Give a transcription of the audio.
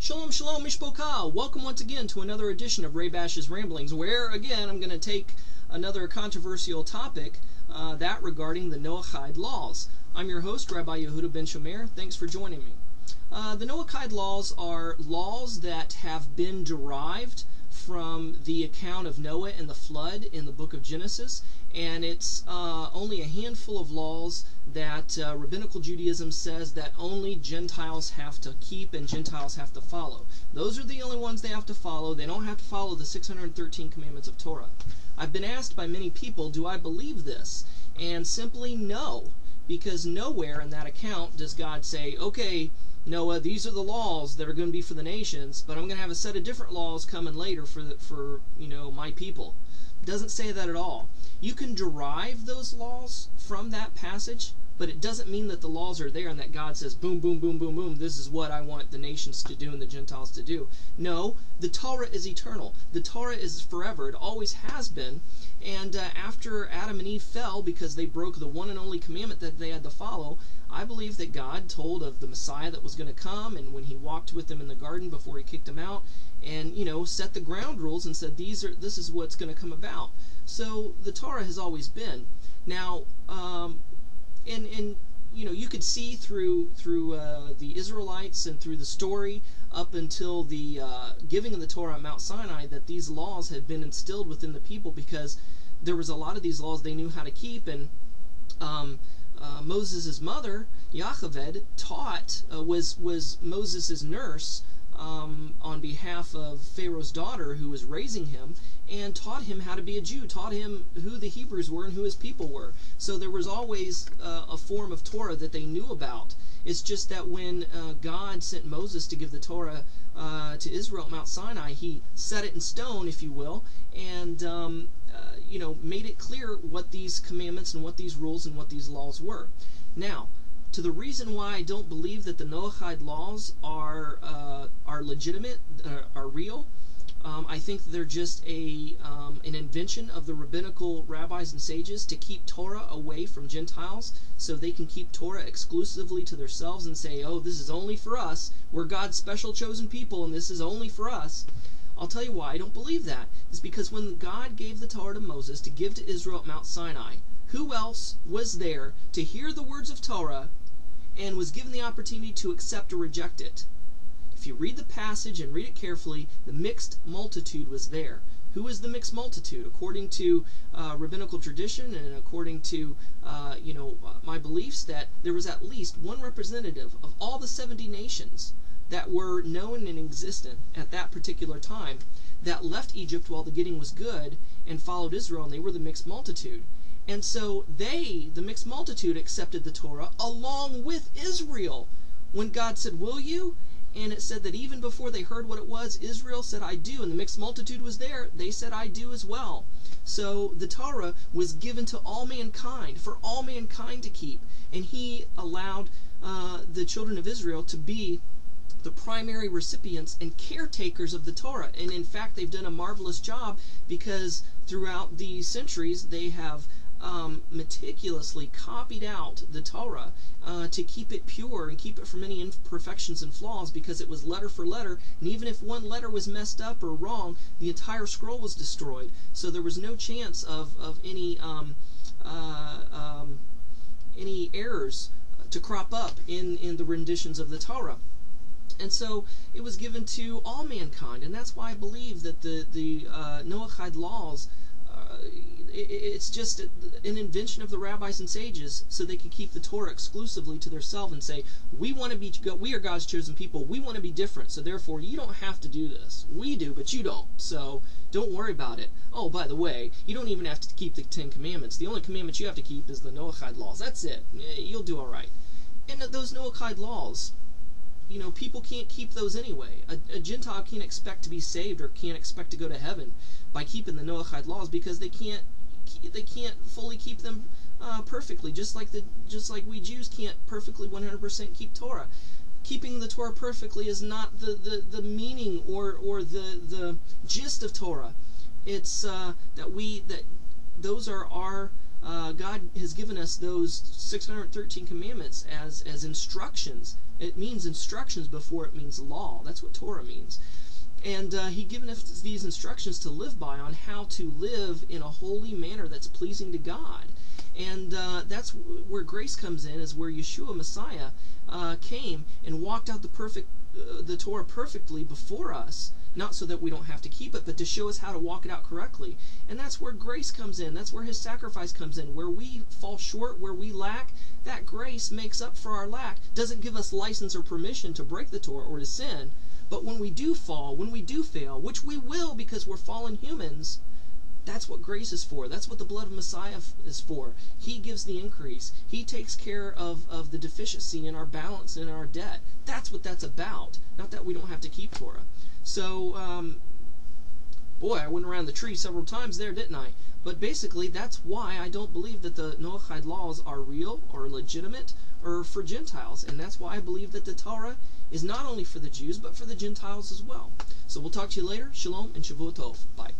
Shalom, shalom, mishpoka. Welcome once again to another edition of Ray Bash's Ramblings, where again I'm going to take another controversial topic, that regarding the Noachide Laws. I'm your host, Rabbi Yehuda Ben Shomer. Thanks for joining me. The Noachide Laws are laws that have been derived from the account of Noah and the flood in the book of Genesis, and it's only a handful of laws that Rabbinical Judaism says that only Gentiles have to keep and Gentiles have to follow. Those are the only ones they have to follow. They don't have to follow the 613 commandments of Torah. I've been asked by many people, do I believe this? And simply no, because nowhere in that account does God say, okay, Noah, these are the laws that are going to be for the nations, but I'm going to have a set of different laws coming later for my people. It doesn't say that at all. You can derive those laws from that passage, but it doesn't mean that the laws are there and that God says, boom, boom, boom, boom, boom, this is what I want the nations to do and the Gentiles to do. No, the Torah is eternal. The Torah is forever. It always has been. And after Adam and Eve fell because they broke the one and only commandment that they had to follow, I believe that God told of the Messiah that was going to come, and when he walked with them in the garden before he kicked them out, and set the ground rules and said this is what's going to come about. So the Torah has always been. Now, you could see through the Israelites and through the story up until the giving of the Torah at Mount Sinai that these laws had been instilled within the people, because there was a lot of these laws they knew how to keep, and Moses' mother, Yocheved, was Moses' nurse on behalf of Pharaoh's daughter who was raising him, and taught him how to be a Jew, taught him who the Hebrews were and who his people were. So there was always a form of Torah that they knew about. It's just that when God sent Moses to give the Torah to Israel at Mount Sinai, he set it in stone, if you will, and made it clear what these commandments and what these rules and what these laws were. Now, to the reason why I don't believe that the Noachide laws are legitimate, are real, I think they're just an invention of the rabbinical rabbis and sages to keep Torah away from Gentiles, so they can keep Torah exclusively to themselves and say, oh, this is only for us. We're God's special chosen people, and this is only for us. I'll tell you why I don't believe that. It's because when God gave the Torah to Moses to give to Israel at Mount Sinai, who else was there to hear the words of Torah and was given the opportunity to accept or reject it? If you read the passage and read it carefully, the mixed multitude was there. Who is the mixed multitude? According to rabbinical tradition and according to my beliefs, that there was at least one representative of all the 70 nations that were known and existent at that particular time that left Egypt while the getting was good and followed Israel, and they were the mixed multitude. And so the mixed multitude, accepted the Torah along with Israel. When God said, will you? And it said that even before they heard what it was, Israel said, I do. And the mixed multitude was there. They said, I do as well. So the Torah was given to all mankind, for all mankind to keep. And he allowed the children of Israel to be the primary recipients and caretakers of the Torah. And in fact, they've done a marvelous job, because throughout the centuries, they have meticulously copied out the Torah to keep it pure and keep it from any imperfections and flaws, because it was letter for letter, and even if one letter was messed up or wrong, the entire scroll was destroyed. So there was no chance of any errors to crop up in the renditions of the Torah. And so it was given to all mankind, and that's why I believe that the Noachide laws, it's just an invention of the rabbis and sages, so they could keep the Torah exclusively to themselves and say, we are God's chosen people, we want to be different, so therefore you don't have to do this. We do, but you don't, so don't worry about it. Oh, by the way, you don't even have to keep the 10 commandments. The only commandment you have to keep is the Noachide laws. That's it. You'll do all right. And those Noachide laws, people can't keep those anyway. A Gentile can't expect to be saved or can't expect to go to heaven by keeping the Noachide laws, because they can't fully keep them perfectly, just like we Jews can't perfectly 100% keep Torah. Keeping the Torah perfectly is not the meaning or the gist of Torah. It's that those are our God has given us those 613 commandments as instructions It means instructions before it means law. That's what Torah means. And He given us these instructions to live by on how to live in a holy manner that's pleasing to God. And that's where grace comes in, is where Yeshua, Messiah, came and walked out the Torah perfectly before us, not so that we don't have to keep it, but to show us how to walk it out correctly. And that's where grace comes in. That's where His sacrifice comes in. Where we fall short, where we lack, that grace makes up for our lack. Doesn't give us license or permission to break the Torah or to sin. But when we do fall, when we do fail, which we will because we're fallen humans, that's what grace is for. That's what the blood of Messiah is for. He gives the increase. He takes care of the deficiency in our balance and in our debt. That's what that's about. Not that we don't have to keep Torah. So, boy, I went around the tree several times there, didn't I? But basically, that's why I don't believe that the Noachide laws are real or legitimate or for Gentiles. And that's why I believe that the Torah is not only for the Jews, but for the Gentiles as well. So we'll talk to you later. Shalom and Shavua Tov. Bye.